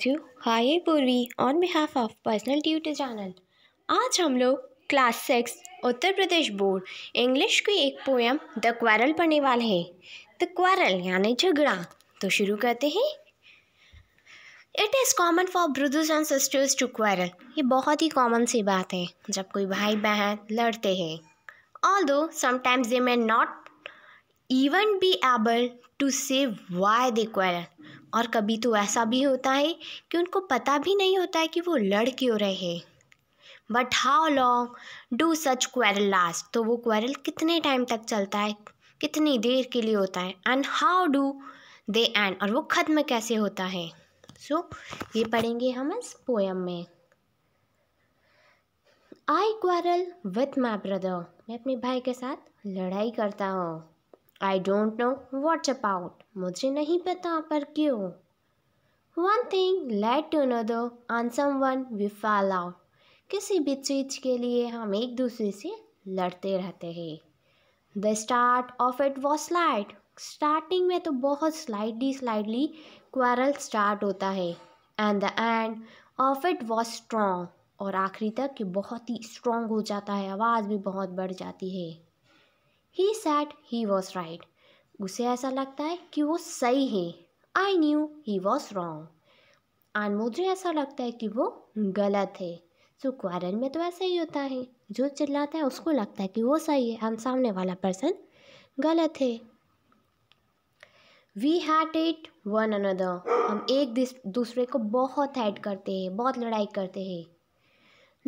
बच्चों, हाय पूर्वी on behalf of personal tutor channel. आज हम लोग class 6 Uttar Pradesh board English की एक पोएम द क्वारल पढ़ने वाले हैं। द क्वारल यानी झगड़ा। तो शुरू करते हैं। It is common for brothers and sisters to quarrel. ये बहुत ही कॉमन सी बात है जब कोई भाई बहन लड़ते हैं। Although sometimes they may not even be able to say why they quarrel। और कभी तो ऐसा भी होता है कि उनको पता भी नहीं होता है कि वो लड़ क्यों रहे हैं। But how long do such quarrel last. तो वो क्वेरल कितने टाइम तक चलता है, कितनी देर के लिए होता है। And how do they and, और वो ख़त्म कैसे होता है। सो ये पढ़ेंगे हम इस पोएम में। आई क्वेरल विथ माई ब्रदर। मैं अपने भाई के साथ लड़ाई करता हूँ। I don't know what's about। मुझे नहीं पता पर क्यों। One thing led to another and someone we fell out। किसी भी चीज़ के लिए हम एक दूसरे से लड़ते रहते हैं। The start of it was slight। Starting में तो बहुत स्लाइडली क्वारल स्टार्ट होता है। And the end of it was strong। और आखिरी तक ये बहुत ही स्ट्रॉन्ग हो जाता है, आवाज़ भी बहुत बढ़ जाती है। He said he was right। उसे ऐसा लगता है कि वो सही है। I knew he was wrong। और मुझे ऐसा लगता है कि वो गलत है। सो क्वारल में तो ऐसा ही होता है, जो चिल्लाता है उसको लगता है कि वो सही है और सामने वाला पर्सन गलत है। We hated one another। हम एक दूसरे को बहुत हेट करते हैं, बहुत लड़ाई करते हैं।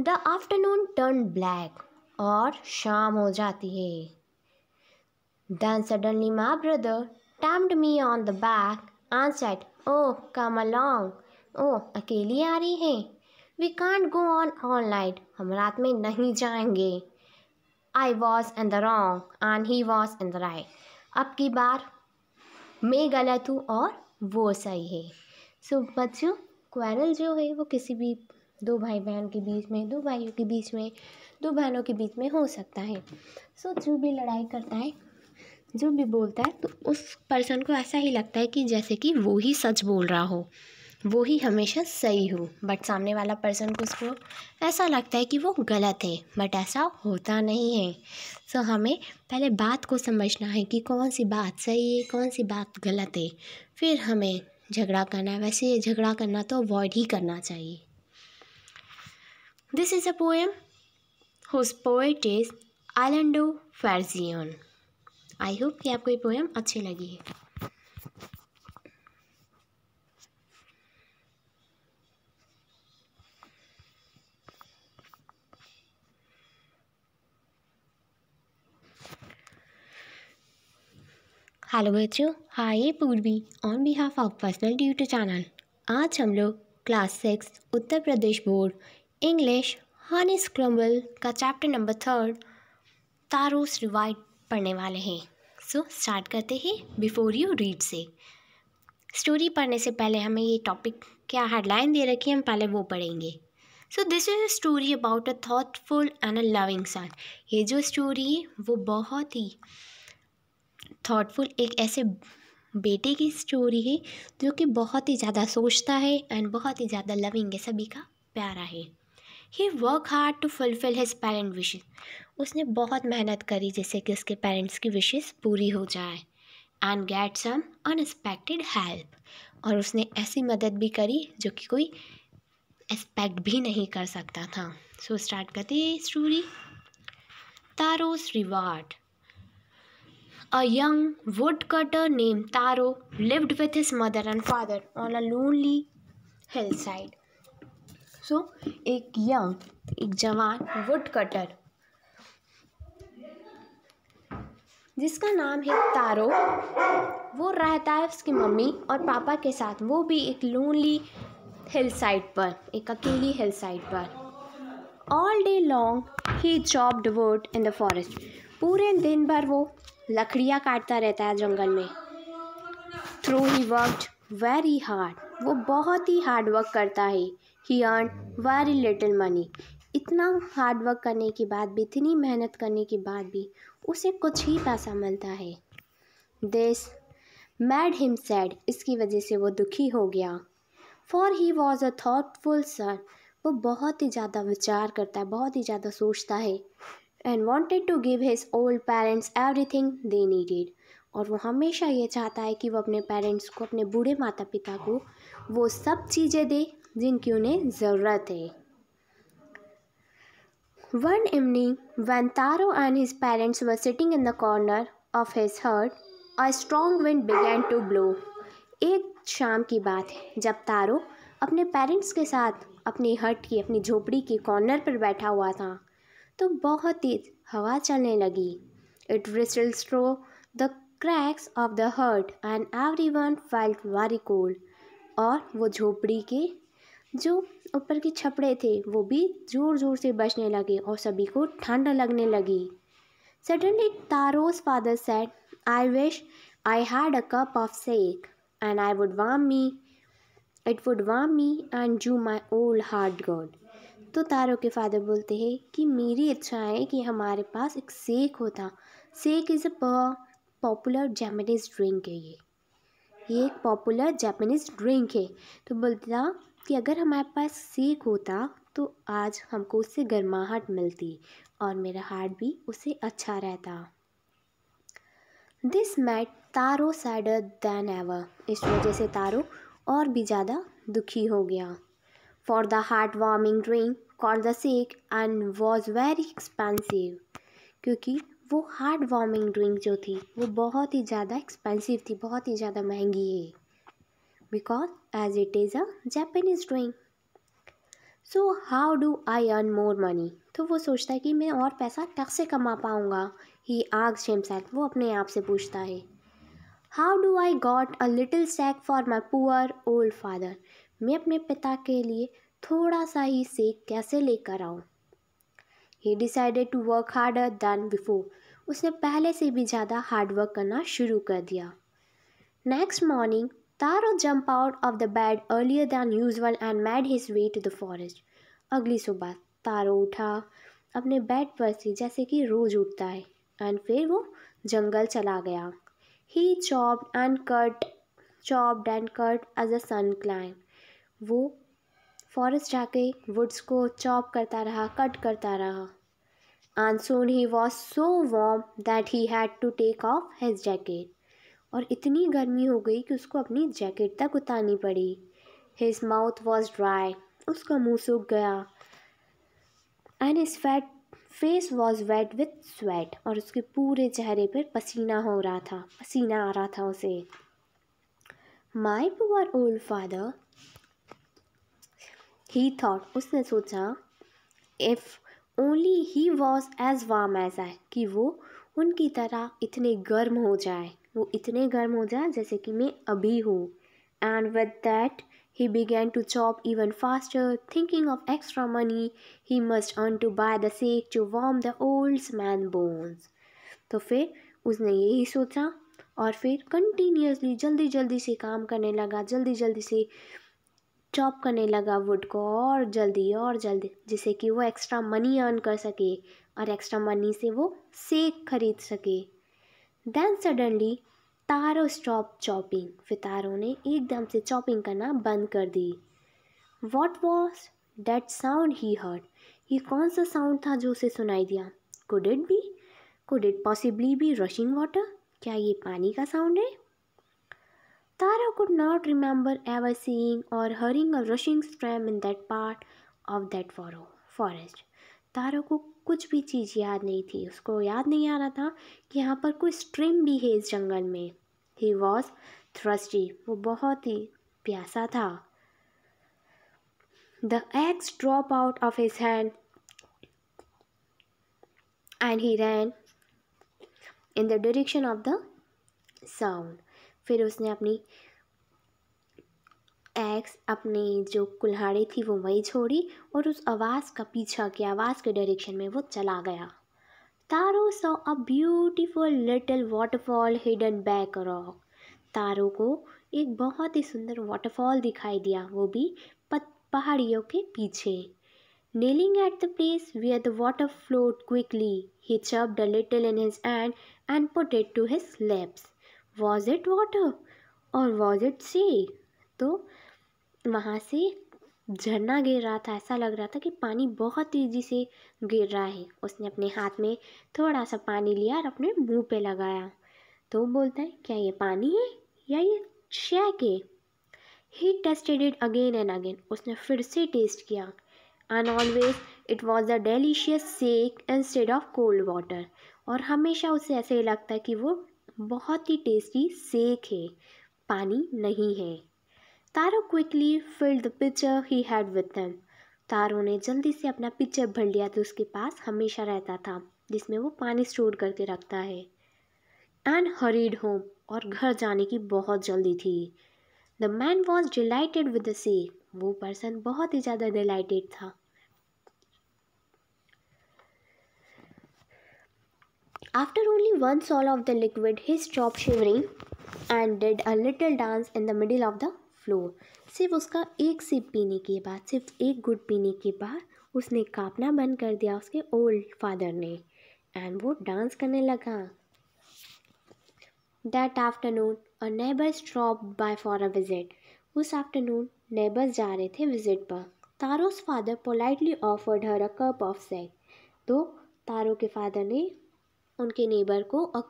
The afternoon turned black। और शाम हो जाती है। Then suddenly my brother tapped me on the back and said, "Oh, come along। Oh, अकेली आ रही है। We can't go on all night। हम रात में नहीं जाएंगे। I was in the wrong and he was in the right। अब की बार मैं गलत हूँ और वो सही है। सो बच्चों, क्वारल जो है वो किसी भी दो भाई बहन के बीच में, दो भाइयों के बीच में, दो बहनों के बीच में हो सकता है। सो जो भी लड़ाई करता है, जो भी बोलता है, तो उस पर्सन को ऐसा ही लगता है कि जैसे कि वो ही सच बोल रहा हो, वो ही हमेशा सही हो। बट सामने वाला पर्सन को उसको ऐसा लगता है कि वो गलत है, बट ऐसा होता नहीं है। सो हमें पहले बात को समझना है कि कौन सी बात सही है, कौन सी बात गलत है, फिर हमें झगड़ा करना है। वैसे झगड़ा करना तो अवॉइड ही करना चाहिए। This is a poem whose poet is Orlando Fazian. I hope कि आपको ये पोएम अच्छी लगी है। हेलो बच्चों, हाय पूर्वी on behalf of personal tutor channel. आज हम लोग class 6 Uttar Pradesh board English Honey scramble का चैप्टर नंबर 3 तारोस रिवाइड पढ़ने वाले हैं। सो स्टार्ट करते हैं बिफोर यू रीड से। स्टोरी पढ़ने से पहले हमें ये टॉपिक क्या हेडलाइन दे रखी है, हम पहले वो पढ़ेंगे। So this is a story about a thoughtful and a loving son. ये जो स्टोरी है वो बहुत ही थॉटफुल, एक ऐसे बेटे की स्टोरी है जो कि बहुत ही ज़्यादा सोचता है एंड बहुत ही ज़्यादा लविंग है, सभी का प्यारा है। He work hard to fulfil his parent wishes. उसने बहुत मेहनत करी जिससे कि उसके पेरेंट्स की विशेस पूरी हो जाए। And get some unexpected help. और उसने ऐसी मदद भी करी जो कि कोई एक्सपेक्ट भी नहीं कर सकता था। सो स्टार्ट करते हैं story. Taro's reward. A young woodcutter named Taro lived with his mother and father on a lonely hillside। So, एक जवान woodcutter जिसका नाम है तारो, वो रहता है उसकी मम्मी और पापा के साथ। वो भी एक लोनली हिल साइड पर, एक अकेली हिल साइड पर। All day long he chopped would in the forest. पूरे दिन भर वो लकड़ियाँ काटता रहता है जंगल में। Through he worked very hard. वो बहुत ही हार्ड वर्क करता है। ही अर्न वेरी लिटिल मनी। इतना हार्ड वर्क करने के बाद भी, इतनी मेहनत करने के बाद भी उसे कुछ ही पैसा मिलता है। This made him sad. इसकी वजह से वो दुखी हो गया। For he was a thoughtful son, वो बहुत ही ज़्यादा विचार करता है, बहुत ही ज़्यादा सोचता है। And wanted to give his old parents everything they needed, और वो हमेशा ये चाहता है कि वो अपने पेरेंट्स को, अपने बूढ़े माता पिता को वो सब चीज़ें दे जिनकी उन्हें ज़रूरत है। One evening, when Taro and his parents were sitting in the corner of his hut, a strong wind began to blow. एक शाम की बात है जब तारो अपने पेरेंट्स के साथ अपनी हट की, अपनी झोपड़ी के कॉर्नर पर बैठा हुआ था, तो बहुत तेज हवा चलने लगी। It whistled through the cracks of the hut and everyone felt very cold. और वो झोपड़ी के जो ऊपर के छपड़े थे वो भी ज़ोर ज़ोर से बजने लगे और सभी को ठंड लगने लगी। Suddenly Taro's father said, I wish I had a cup of shake and it would warm me and do my old heart good. तो तारो के फादर बोलते हैं कि मेरी इच्छा है कि हमारे पास एक शेक होता। Shake is a popular Japanese drink है, ये एक पॉपुलर जापानीज ड्रिंक है। तो बोलता कि अगर हमारे पास शेक होता तो आज हमको उससे गर्माहट मिलती और मेरा हार्ट भी उससे अच्छा रहता। This made Taro sadder than ever, इस वजह से तारो और भी ज़्यादा दुखी हो गया। For the heart warming drink called the shake and was very expensive, क्योंकि वो हार्ट वार्मिंग ड्रिंक जो थी वो बहुत ही ज़्यादा एक्सपेंसिव थी, बहुत ही ज़्यादा महंगी है। Because as it is a Japanese drink. So how do I earn more money, तो वो सोचता है कि मैं और पैसा कैसे कमा पाऊँगा। ही आस्क्ड हिमसेल्फ, वो अपने आप से पूछता है। How do I got a little sake for my poor old father, मैं अपने पिता के लिए थोड़ा सा ही सेक कैसे लेकर आऊँ। He decided to work harder than before, उसने पहले से भी ज़्यादा हार्डवर्क करना शुरू कर दिया। Next morning Taro jump out of the bed earlier than usual and made his way to the forest. अगली सुबह तारो उठा अपने बेड पर से जैसे कि रोज़ उठता है, एंड फिर वो जंगल चला गया। He chopped and cut as a sun climb, वो फॉरेस्ट जाके वुड्स को चॉप करता रहा, कट करता रहा। And soon he was so warm that he had to take off his jacket, और इतनी गर्मी हो गई कि उसको अपनी जैकेट तक उतारनी पड़ी। His mouth was dry, उसका मुंह सूख गया। And his face was wet with sweat, और उसके पूरे चेहरे पर पसीना आ रहा था उसे। My poor old father, he thought, उसने सोचा, if only he was as warm as I, कि वो उनकी तरह इतने गर्म हो जाए, वो इतने गर्म हो जाए जैसे कि मैं अभी हूँ। And with that he began to chop even faster, thinking of extra money he must earn to buy the shake to warm the old man's bones. तो फिर उसने यही सोचा और फिर कंटिन्यूसली जल्दी जल्दी से काम करने लगा, जल्दी जल्दी से चॉप करने लगा वुड को और जल्दी, जिससे कि वो एक्स्ट्रा मनी अर्न कर सके और एक्स्ट्रा मनी से वो सेक खरीद सके। Then suddenly Taro stop chopping, फिर तारो ने एकदम से चॉपिंग करना बंद कर दी। What was that sound he heard, ये कौन सा साउंड था जो उसे सुनाई दिया। Could it possibly be rushing water, क्या ये पानी का साउंड है। Tara could not remember ever seeing or hearing a rushing stream in that part of that forest. तारा को कुछ भी चीज़ याद नहीं थी, उसको याद नहीं आ रहा था कि यहाँ पर कोई स्ट्रीम भी है इस जंगल में। He was thirsty, वो बहुत ही प्यासा था। The axe dropped out of his hand and he ran in the direction of the sound. फिर उसने अपनी एक्स, अपनी जो कुल्हाड़ी थी वो वही छोड़ी और उस आवाज़ का पीछा किया, आवाज़ के डायरेक्शन में वो चला गया। Taro saw a beautiful little waterfall hidden back rock, Taro को एक बहुत ही सुंदर वाटरफॉल दिखाई दिया, वो भी पहाड़ियों के पीछे। Kneeling at the place where the water flowed quickly, he churned a little in his hand and put it to his lips. Was it water or was it sea? तो वहाँ से झरना गिर रहा था। ऐसा लग रहा था कि पानी बहुत तेज़ी से गिर रहा है। उसने अपने हाथ में थोड़ा सा पानी लिया और अपने मुंह पे लगाया। तो बोलता है, क्या ये पानी है या ये शैक है? He tasted it again and again. उसने फिर से टेस्ट किया। And always it was a delicious shake instead of cold water. और हमेशा उसे ऐसे ही लगता है कि वो बहुत ही टेस्टी शेक है, पानी नहीं है। Taro quickly filled the pitcher he had with him. Taro ने जल्दी से अपना पिक्चर भर लिया जो उसके पास हमेशा रहता था, जिसमें वो पानी स्टोर करके रखता है। And hurried home. और घर जाने की बहुत जल्दी थी। The man was delighted with the sea. वो पर्सन बहुत ही ज़्यादा डिलाइटेड था। After only one swallow of the liquid he stop shivering and did a little dance in the middle of the floor. सिर्फ उसका एक सिप पीने के बाद, सिर्फ एक गुट पीने के बाद उसने कांपना बंद कर दिया उसके ओल्ड फादर ने। एंड वो डांस करने लगा। That afternoon a neighbour stop by for a visit. उस आफ्टरनून नेबर्स जा रहे थे विजिट पर। Taro's father politely offered her a cup of sake. तो तारो के फादर ने उनके नेबर को a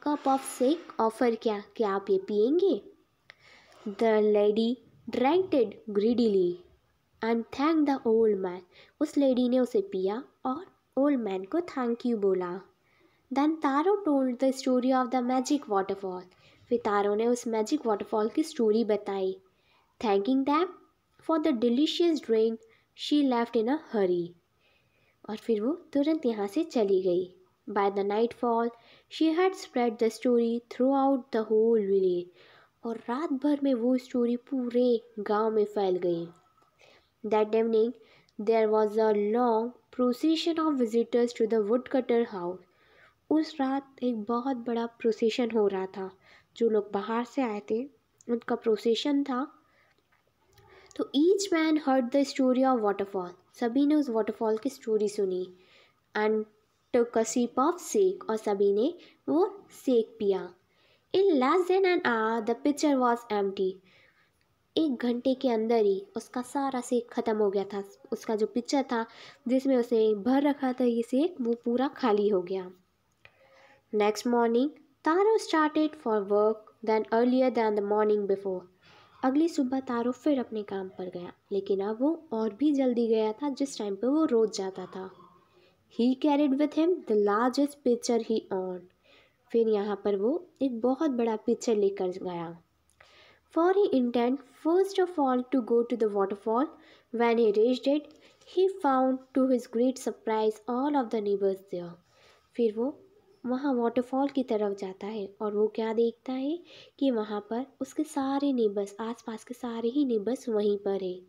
cup of sake offer किया कि आप ये पियेंगे। The lady drank it greedily and thank the old man. उस लेडी ने उसे पिया और ओल्ड मैन को थैंक यू बोला। Then Taro told the story of the magic waterfall. फिर तारो ने उस मैजिक वाटरफॉल की स्टोरी बताई। Thanking them for the delicious drink she left in a hurry. और फिर वो तुरंत यहाँ से चली गई। By the nightfall she had spread the story throughout the whole village. और रात भर में वो स्टोरी पूरे गांव में फैल गई। That evening there was a long procession of visitors to the woodcutter house. उस रात एक बहुत बड़ा प्रोसेशन हो रहा था। जो लोग बाहर से आए थे उनका प्रोसेशन था। तो each man heard the story of waterfall. सभी ने उस वाटरफॉल की स्टोरी सुनी। And took a sip of sake. और सभी ने वो सेक पिया। In less than an hour the pitcher was empty. एक घंटे के अंदर ही उसका सारा सेक ख़त्म हो गया था। उसका जो पिक्चर था जिसमें उसे भर रखा था ये सेक, वो पूरा खाली हो गया। Next morning Taro started for work then earlier than the morning before. अगली सुबह तारो फिर अपने काम पर गया, लेकिन अब वो और भी जल्दी गया था जिस टाइम पर वो रोज़ जाता था। ही carried with him the largest picture he on. फिर यहाँ पर वो एक बहुत बड़ा पिक्चर लेकर गया। For he intended first of all to go to the waterfall. When he reached it, he found to his great surprise all of the neighbors there. फिर वो वहाँ वाटरफॉल की तरफ जाता है और वो क्या देखता है कि वहाँ पर उसके सारे नेबर्स, आसपास के सारे ही नेबर्स वहीं पर है।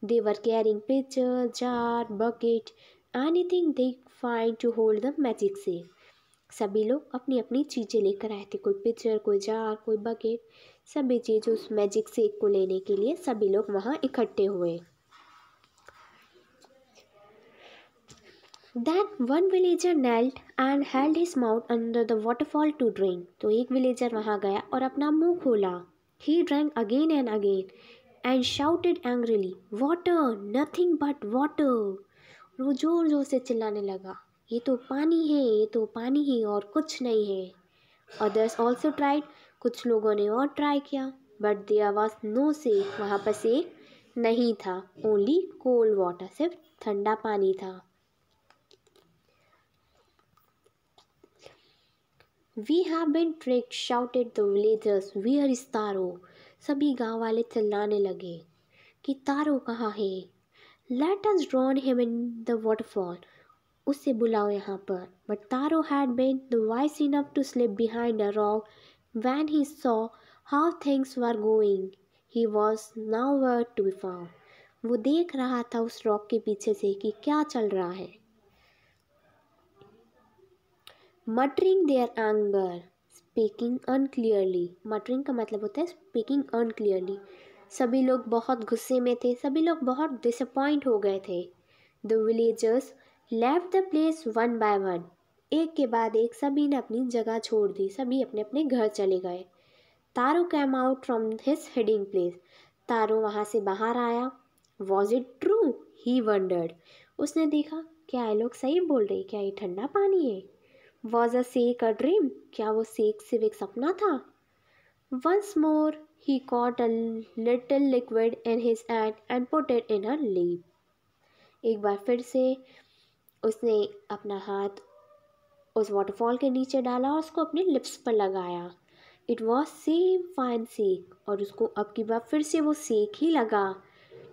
They were carrying pitcher, jar, bucket, anything they find to hold the magic safe. सभी लोग अपनी अपनी चीज़ें लेकर आए थे। कोई पिक्चर, कोई जार, कोई बकेट, सभी चीज़ उस मैजिक सेक को लेने के लिए सभी लोग वहाँ इकट्ठे हुए। Then one villager knelt and held his mouth under the waterfall to drink. तो एक विलेजर वहाँ गया और अपना मुंह खोला। He drank again and again and shouted angrily, "Water, nothing but water!" वो जोर जोर से चिल्लाने लगा, ये तो पानी है, ये तो पानी है और कुछ नहीं है। Others also tried. कुछ लोगों ने और ट्राई किया, बट देयर वॉज नो सेक। वहाँ पर सेक नहीं था। ओनली कोल्ड वाटर, सिर्फ ठंडा पानी था। We have been tricked, shouted the villagers, where is Taro. सभी गांव वाले चिल्लाने लगे कि तारो कहाँ है। Let us drown him in the waterfall. उससे बुलाओ यहाँ पर। But Taro had been the wise enough to slip behind a rock when he saw how things were going. He was nowhere to be found. वो देख रहा था उस rock के पीछे से कि क्या चल रहा है। Muttering their anger, speaking unclearly. Muttering का मतलब होता है स्पीकिंग अनक्लियरली। सभी लोग बहुत गुस्से में थे, सभी लोग बहुत डिसअपॉइंट हो गए थे। The villagers left the place one by one. एक के बाद एक सभी ने अपनी जगह छोड़ दी, सभी अपने अपने घर चले गए। Taro came out from his hiding place. Taro वहाँ से बाहर आया। Was it true? He wondered. उसने देखा, क्या ये लोग सही बोल रहे? क्या ये ठंडा पानी है? Was a sake a dream? क्या वो सेक सिर्फ एक सपना था? Once more he caught a little liquid in his hand and put it in her lip. एक बार फिर से उसने अपना हाथ उस वाटरफॉल के नीचे डाला और उसको अपने लिप्स पर लगाया। इट वॉज सेम फाइन सेक, और उसको अब की बार फिर से वो सेक ही लगा।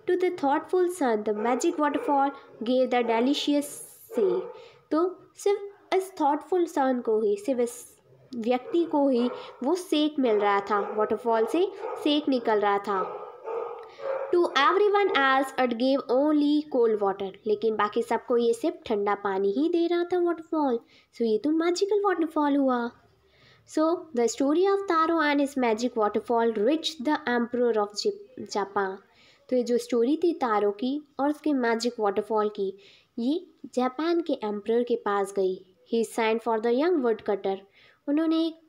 To the thoughtful son the magic waterfall gave the delicious sake. तो सिर्फ इस थॉटफुल सन को ही, सिर्फ इस व्यक्ति को ही वो सेक मिल रहा था, वाटरफॉल से सेक निकल रहा था। To everyone else it gave only cold water, लेकिन बाकी सबको ये सिर्फ ठंडा पानी ही दे रहा था वाटरफॉल। सो ये तो मैजिकल वाटरफॉल हुआ। So the story of taro and his magic waterfall rich the emperor of Japan. तो ये जो स्टोरी थी तारो की और उसके मैजिक वाटरफॉल की, ये जापान के एम्परर के पास गई। He sent for the young woodcutter. उन्होंने एक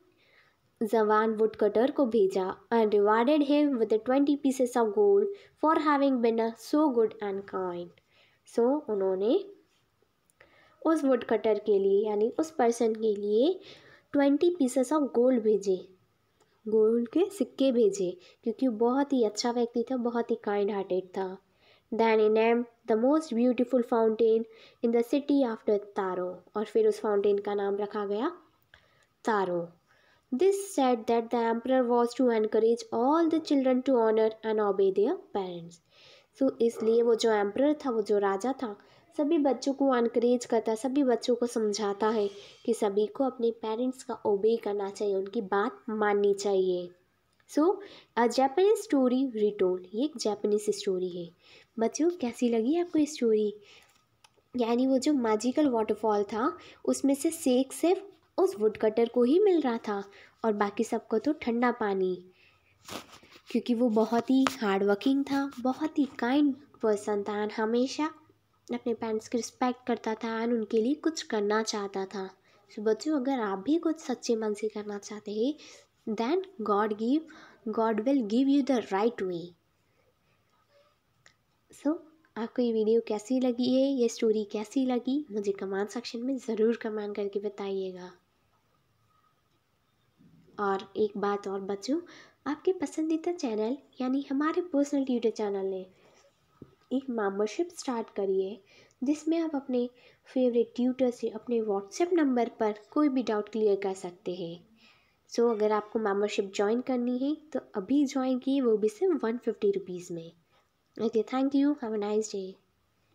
जवान वुड कटर को भेजा and rewarded him with 20 pieces of gold for having been so good and kind. So उन्होंने उस वुड कटर के लिए, यानी उस पर्सन के लिए 20 पीसेस ऑफ गोल्ड भेजे, गोल्ड के सिक्के भेजे, क्योंकि वो बहुत ही अच्छा व्यक्ति था, बहुत ही काइंड हार्टेड था। Then he named the most beautiful fountain in the city after तारो, और फिर उस फाउंटेन का नाम रखा गया तारो। This said that the emperor was to encourage all the children to honor and obey their parents. So इसलिए वो जो एम्परर था, वो जो राजा था, सभी बच्चों को एनकरेज करता, सभी बच्चों को समझाता है कि सभी को अपने पेरेंट्स का ओबे करना चाहिए, उनकी बात माननी चाहिए। सो अ जापानीज स्टोरी रिटोल्ड, ये एक जापानीज स्टोरी है। बच्चों, कैसी लगी आपको ये स्टोरी? यानी वो जो मैजिकल वाटरफॉल था, उसमें से सेक सिर्फ उस वुड कटर को ही मिल रहा था और बाकी सबको तो ठंडा पानी, क्योंकि वो बहुत ही हार्ड वर्किंग था, बहुत ही काइंड पर्सन था एंड हमेशा अपने पेरेंट्स की रिस्पेक्ट करता था एंड उनके लिए कुछ करना चाहता था। सो बच्चों, अगर आप भी कुछ सच्चे मन से करना चाहते हैं, then God will give you the right way. So आपको ये वीडियो कैसी लगी है, ये स्टोरी कैसी लगी, मुझे कमेंट सेक्शन में ज़रूर कमेंट करके बताइएगा। और एक बात और बच्चों, आपके पसंदीदा चैनल यानी हमारे पर्सनल ट्यूटर चैनल ने एक मेंबरशिप स्टार्ट करी है, जिसमें आप अपने फेवरेट ट्यूटर से अपने व्हाट्सएप नंबर पर कोई भी डाउट क्लियर कर सकते हैं। सो अगर आपको मेंबरशिप ज्वाइन करनी है तो अभी ज्वाइन कीजिए, वो भी सिर्फ 150 रुपीज़ में। Okay, thank you, have a nice day.